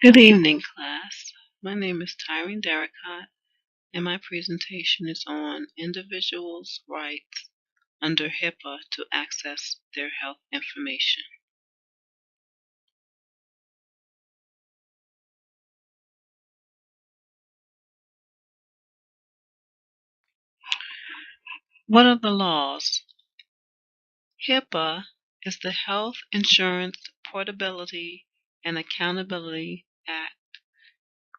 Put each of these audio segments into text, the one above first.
Good evening, class. My name is Tyrene Derricotte, and my presentation is on individuals' rights under HIPAA to access their health information. What are the laws? HIPAA is the Health Insurance Portability and Accountability Act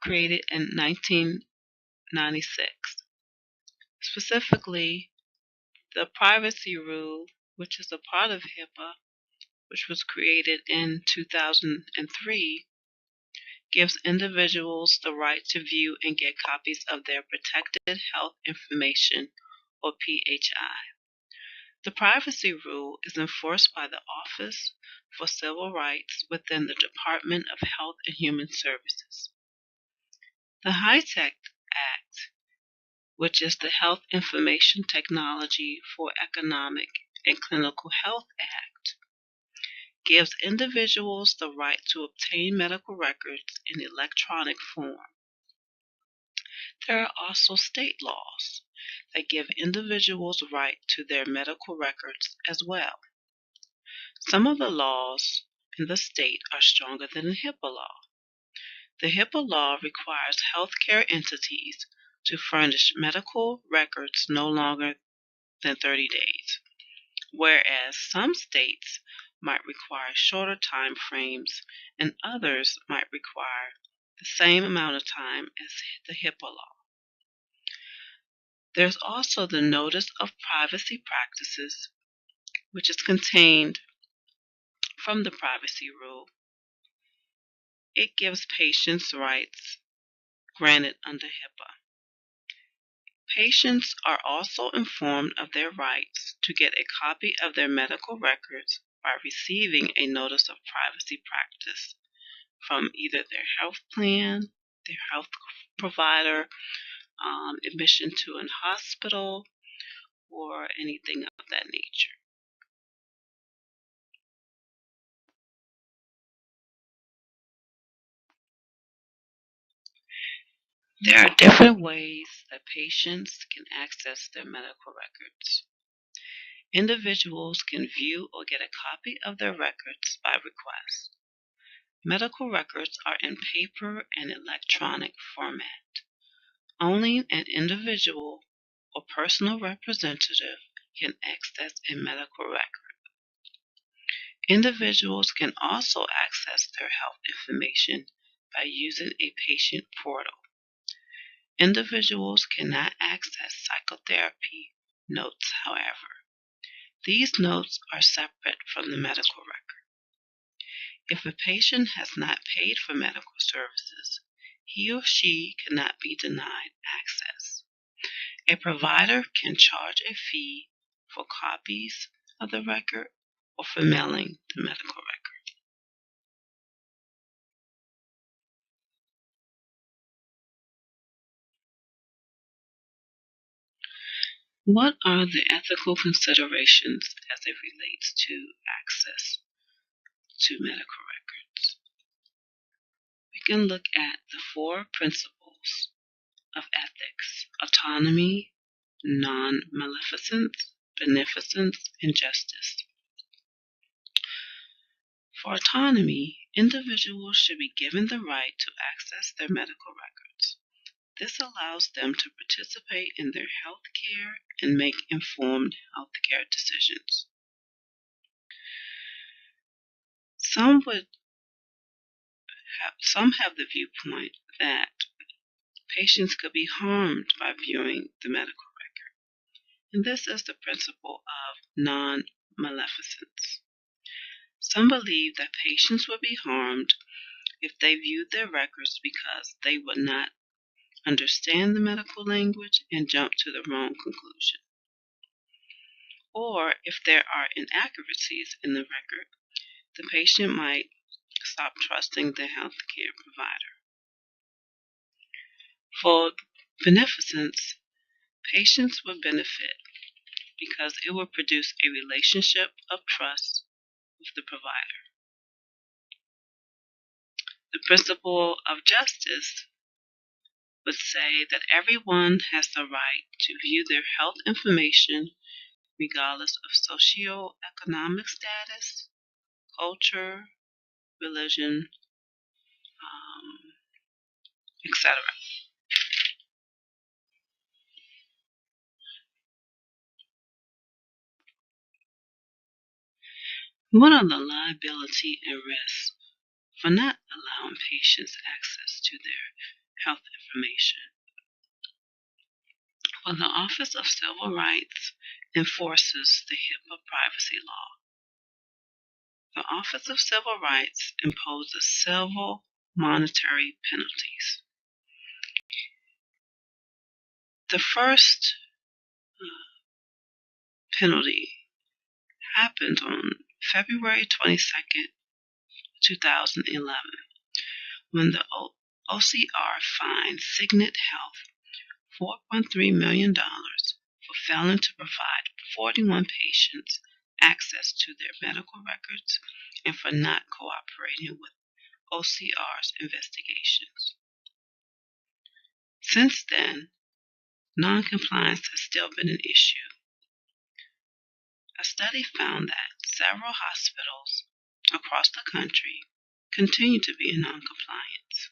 created in 1996. Specifically, the Privacy Rule, which is a part of HIPAA, which was created in 2003, gives individuals the right to view and get copies of their protected health information, or PHI. The Privacy Rule is enforced by the Office for Civil Rights within the Department of Health and Human Services. The HITECH Act, which is the Health Information Technology for Economic and Clinical Health Act, gives individuals the right to obtain medical records in electronic form. There are also state laws that give individuals right to their medical records as well. Some of the laws in the state are stronger than the HIPAA law. The HIPAA law requires healthcare entities to furnish medical records no longer than 30 days, whereas some states might require shorter time frames and others might require the same amount of time as the HIPAA law. There's also the Notice of Privacy Practices, which is contained from the Privacy Rule. It gives patients rights granted under HIPAA. Patients are also informed of their rights to get a copy of their medical records by receiving a Notice of Privacy Practice from either their health plan, their health provider, admission to a hospital, or anything of that nature. There are different ways that patients can access their medical records. Individuals can view or get a copy of their records by request. Medical records are in paper and electronic format. Only an individual or personal representative can access a medical record. Individuals can also access their health information by using a patient portal. Individuals cannot access psychotherapy notes, however. These notes are separate from the medical record. If a patient has not paid for medical services, he or she cannot be denied access. A provider can charge a fee for copies of the record or for mailing the medical record. What are the ethical considerations as it relates to access to medical records? We can look at the four principles of ethics: autonomy, non-maleficence, beneficence, and justice. For autonomy, individuals should be given the right to access their medical records. This allows them to participate in their health care and make informed health care decisions. Some have the viewpoint that patients could be harmed by viewing the medical record, and this is the principle of non-maleficence. Some believe that patients would be harmed if they viewed their records because they would not understand the medical language and jump to the wrong conclusion. Or if there are inaccuracies in the record, the patient might stop trusting the healthcare provider. For beneficence, patients would benefit because it will produce a relationship of trust with the provider. The principle of justice would say that everyone has the right to view their health information regardless of socioeconomic status, culture, religion, etc. What are the liability and risks for not allowing patients access to their health information? Well, the Office of Civil Rights enforces the HIPAA privacy law. The Office of Civil Rights imposes civil monetary penalties. The first penalty happened on February 22nd, 2011, when the OCR fined Signet Health $4.3 million for failing to provide 41 patients access to their medical records and for not cooperating with OCR's investigations. Since then, noncompliance has still been an issue. A study found that several hospitals across the country continue to be in noncompliance.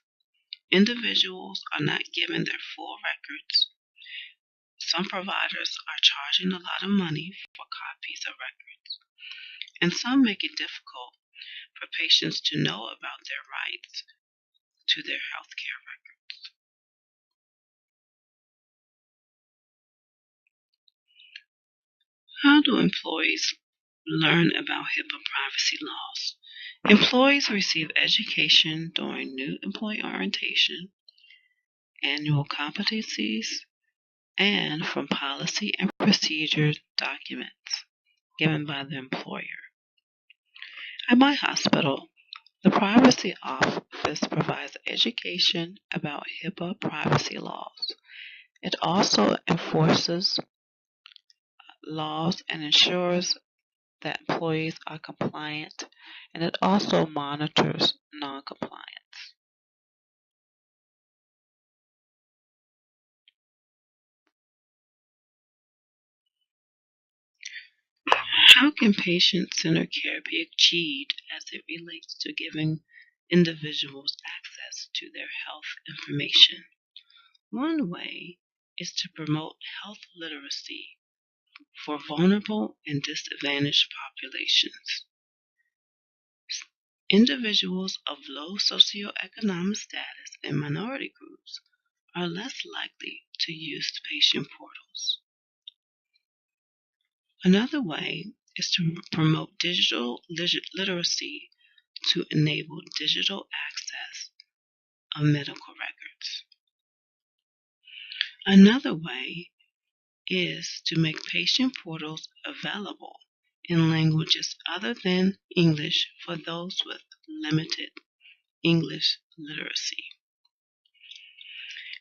Individuals are not given their full records. Some providers are charging a lot of money for copies of records, and some make it difficult for patients to know about their rights to their health care records. How do employees learn about HIPAA privacy laws? Employees receive education during new employee orientation, annual competencies, and from policy and procedure documents given by the employer. At my hospital, the Privacy Office provides education about HIPAA privacy laws. It also enforces laws and ensures that employees are compliant, and it also monitors non-compliance. How can patient-centered care be achieved as it relates to giving individuals access to their health information? One way is to promote health literacy for vulnerable and disadvantaged populations. Individuals of low socioeconomic status and minority groups are less likely to use patient portals. Another way is to promote digital literacy to enable digital access of medical records. Another way is to make patient portals available in languages other than English for those with limited English literacy.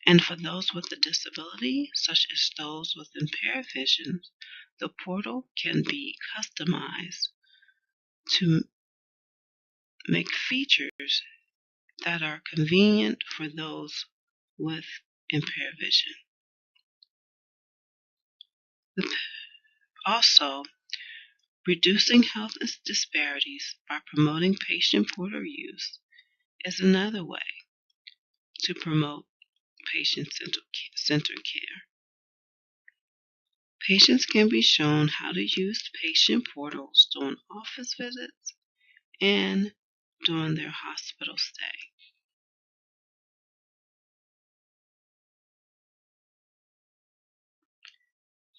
And for those with a disability, such as those with impaired vision, the portal can be customized to make features that are convenient for those with impaired vision. Also, reducing health disparities by promoting patient portal use is another way to promote patient-centered care. Patients can be shown how to use patient portals during office visits and during their hospital stay.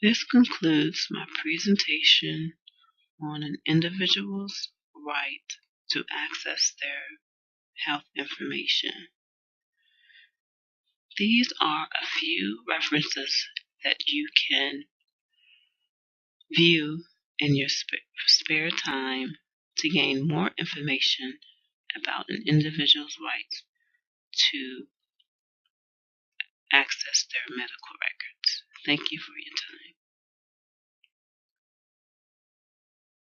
This concludes my presentation on an individual's right to access their health information. These are a few references that you can view in your spare time to gain more information about an individual's right to access their medical records. Thank you for your time.